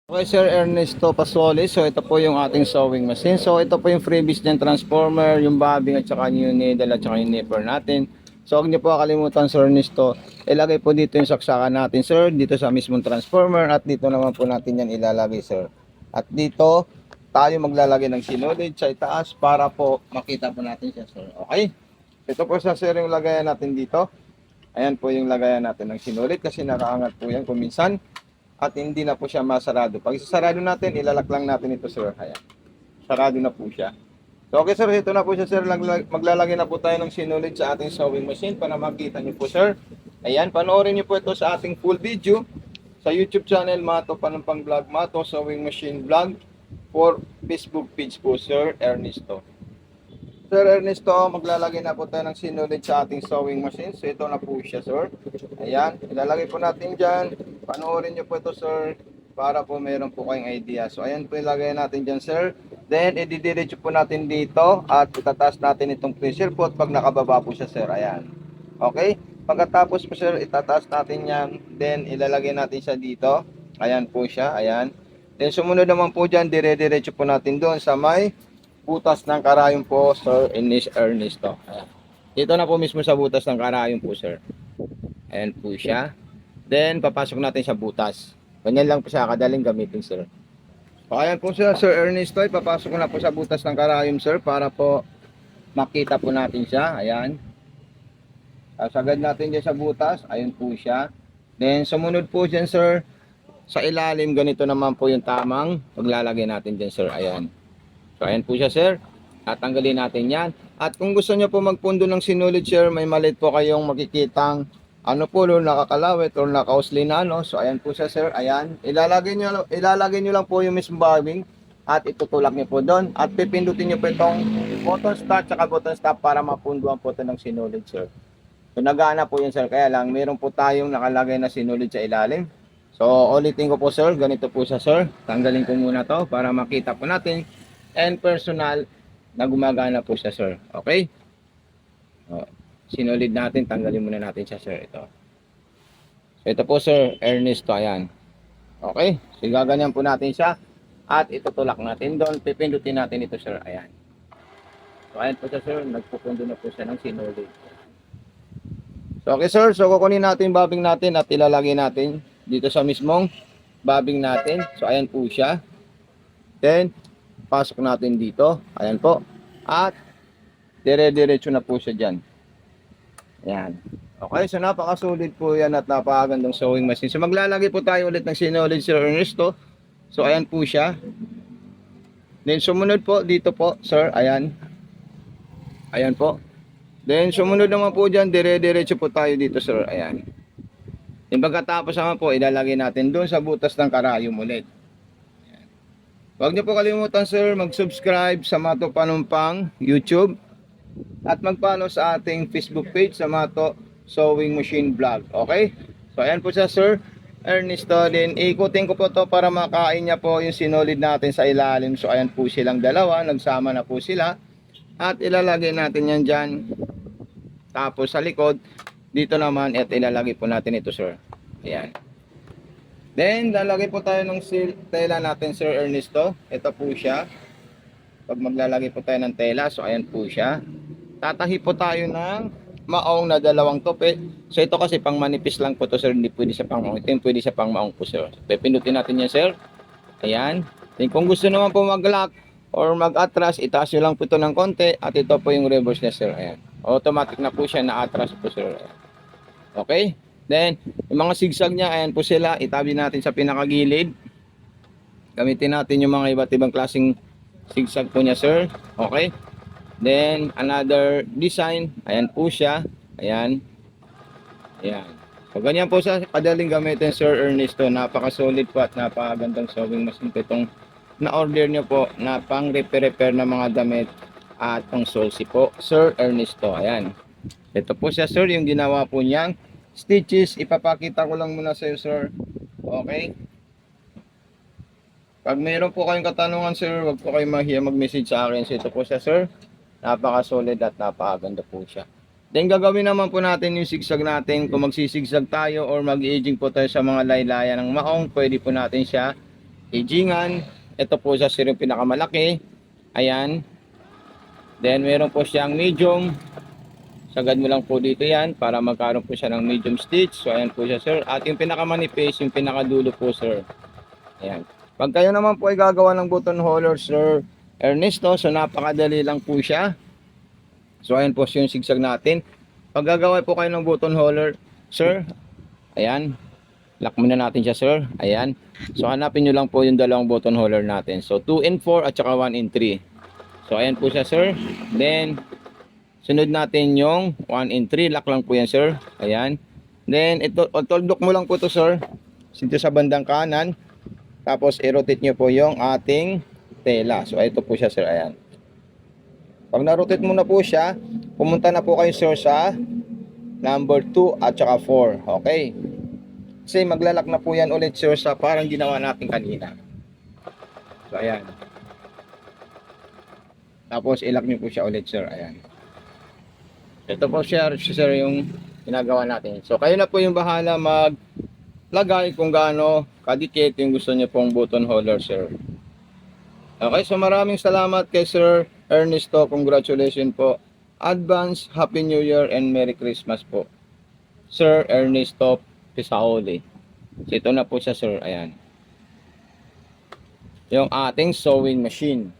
Okay, Sir Ernesto Pasoli. So, ito po yung ating sewing machine. So, ito po yung freebies ng transformer, yung bobbing at saka yung needle at saka yung nipper natin. So, huwag niyo po kalimutan, Sir Ernesto. Ilagay po dito yung saksakan natin, sir. Dito sa mismong transformer. At dito naman po natin yan ilalagay, sir. At dito, tayo maglalagay ng sinulid sa itaas para po makita po natin siya, sir. Okay? Ito po sa sir yung lagayan natin dito. Ayan po yung lagayan natin ng sinulid kasi nakaangat po yan kung minsan at hindi na po siya masarado. Pag isasarado natin, ilalak lang natin ito, sir. Ayan. Sarado na po siya. So, okay, sir. Ito na po siya, sir. Maglalagay na po tayo ng sinulid sa ating sewing machine para makita niyo po, sir. Ayan. Panoorin niyo po ito sa ating full video sa YouTube channel, Mato Panumpang Vlog, Mato Sewing Machine Vlog, for Facebook page po, Sir Ernesto. Sir Ernesto, maglalagay na po tayo ng sinulid sa ating sewing machine. So, ito na po siya, sir. Ayan, ilalagay po natin dyan. Panoorin nyo po ito, sir, para po meron po kayong idea. So, ayan po ilagay natin dyan, sir. Then, ididiretso po natin dito at itataas natin itong pressure pot pag nakababa po siya, sir. Ayan. Okay? Pagkatapos po, sir, itataas natin yan. Then, ilalagay natin siya dito. Ayan po siya. Ayan. Then, sumunod naman po dyan, dire-diretso po natin doon sa may butas ng karayom po, Sir Ernesto. Ayan. Dito na po mismo sa butas ng karayom po, sir. Ayan po siya. Then, papasok natin sa butas. Ganyan lang po siya, kadaling gamitin, sir. So, ayan po siya, Sir Ernesto. Papasok ko na po sa butas ng karayom, sir, para po makita po natin siya. Ayan. Sagad natin dyan sa butas. Ayan po siya. Then, sumunod po dyan, sir, sa ilalim, ganito naman po yung tamang paglalagay natin dyan, sir. Ayan. So, ayan po siya, sir. At tanggalin natin yan. At kung gusto nyo po magpundo ng sinulid, sir, may maliit po kayong makikitang ano po, nakakalawit or nakausli na, no? So, ayan po siya, sir. Ayan. Ilalagay nyo lang po yung mismong bobbing at itutulak nyo po doon. At pipindutin nyo po itong button start at button stop para mapunduan po ito ng sinulid, sir. So, nagana po yan, sir. Kaya lang, meron po tayong nakalagay na sinulid sa ilalim. So, ulitin ko po, sir. Ganito po siya, sir. Tanggalin ko muna to para makita po natin and personal na gumagana po siya, sir. Okay? O, sinulid natin, tanggalin muna natin siya, sir. Ito. So, ito po, Sir Ernesto. Ayan. Okay? So, gaganyan po natin siya at itutulak natin doon. Pipindutin natin ito, sir. Ayan. So, ayan po siya, sir. Nagpupundo na po siya ng sinulid. So, okay, sir. So, kukunin natin yung bobbing natin at ilalagay natin dito sa mismong bobbing natin. So, ayan po siya. Then, pasok natin dito. Ayan po. At dire-diretso na po siya dyan. Ayan. Okay, so napakasulit po yan at napakagandang sewing machine. So maglalagay po tayo ulit ng sinulid, Sir Ernesto. So ayan po siya. Then sumunod po dito po, sir. Ayan. Ayan po. Then sumunod naman po dyan, dire-diretso po tayo dito, sir. Ayan. Then pagkatapos naman po, ilalagay natin doon sa butas ng karayom ulit. Huwag niyo po kalimutan, sir, mag-subscribe sa Mato Panumpang YouTube at mag-follow sa ating Facebook page sa Mato Sewing Machine Vlog. Okay? So, ayan po siya, Sir Ernesto. Then, ikutin ko po to para makain niya po yung sinulid natin sa ilalim. So, ayan po silang dalawa. Nagsama na po sila. At ilalagay natin yan dyan. Tapos, sa likod, dito naman, at ilalagay po natin ito, sir. Ayan. Then, lalagay po tayo ng tela natin, Sir Ernesto. Ito po siya. Pag maglalagay po tayo ng tela, so ayan po siya. Tatahi po tayo ng maong na dalawang tope. So, ito kasi pang manipis lang po to, sir. Hindi pwede sa pang maong. Ito yung pwede sa pang maong po, sir. Pipindutin natin yan, sir. Ayan. Then, kung gusto naman po mag-lock or mag-atras, itaas nyo lang po ito ng konti. At ito po yung reverse niya, sir. Ayan. Automatic na po siya na atras po, sir. Ayan. Okay? Then, yung mga sigsag niya, ayan po sila. Itabi natin sa pinakagilid. Gamitin natin yung mga iba't ibang klaseng sigsag po niya, sir. Okay? Then, another design. Ayan po siya. Ayan. Ayan. So, ganyan po siya. Kadaling gamitin, Sir Ernesto. Napaka-solid po at napakagandang sewing machine po itong na-order nyo po na pang-repair na mga damit at pang solsi po, Sir Ernesto. Ayan. Ito po siya, sir. Yung ginawa po niyang stitches, ipapakita ko lang muna sa iyo, sir. Okay? Pag mayroon po kayong katanungan, sir, wag po kayong mahiya mag-message sa akin. So, ito po siya, sir. Napaka-solid at napakaganda po siya. Then, gagawin naman po natin yung sigsag natin. Kung magsisigsag tayo or mag-aging po tayo sa mga laylayan ng maong, pwede po natin siya Ejingan. Ito po siya sir yung pinakamalaki. Ayan. Then meron po siyang medium. Sagad mo lang po dito yan para magkaroon po siya ng medium stitch. So ayan po siya sir. At yung pinakamanipis, yung pinakadulo po sir. Ayan. Pag kayo naman po ay gagawa ng button holder sir Ernesto, so napakadali lang po siya. So ayan po yung sigsag natin. Pag gagawa po kayo ng button holder sir, ayan. Lock muna natin siya sir. Ayan. So hanapin nyo lang po yung dalawang button holder natin. So 2 and 4 at saka 1 and 3. So ayan po siya sir. Then sunod natin yung 1 and 3. Lock lang po yan sir. Ayan. Then ito, toldok mo lang po to sir. Dito sa bandang kanan. Tapos i-rotate nyo po yung ating tela. So ito po siya sir. Ayan. Pag na-rotate mo na po siya, pumunta na po kayo sir sa number 2 at saka 4. Okay. Kasi maglalak na po yan ulit sir sa parang ginawa natin kanina. So ayan. Tapos ilak nyo po siya ulit sir. Ayan. Ito po sir yung ginagawa natin. So kayo na po yung bahala maglagay kung gaano kadikit yung gusto nyo pong button holder sir. Okay, so maraming salamat kay Sir Ernesto. Congratulations po. Advance Happy New Year and Merry Christmas po. Sir Ernesto Pisaoli. So ito na po siya sir. Ayan. Yung ating sewing machine.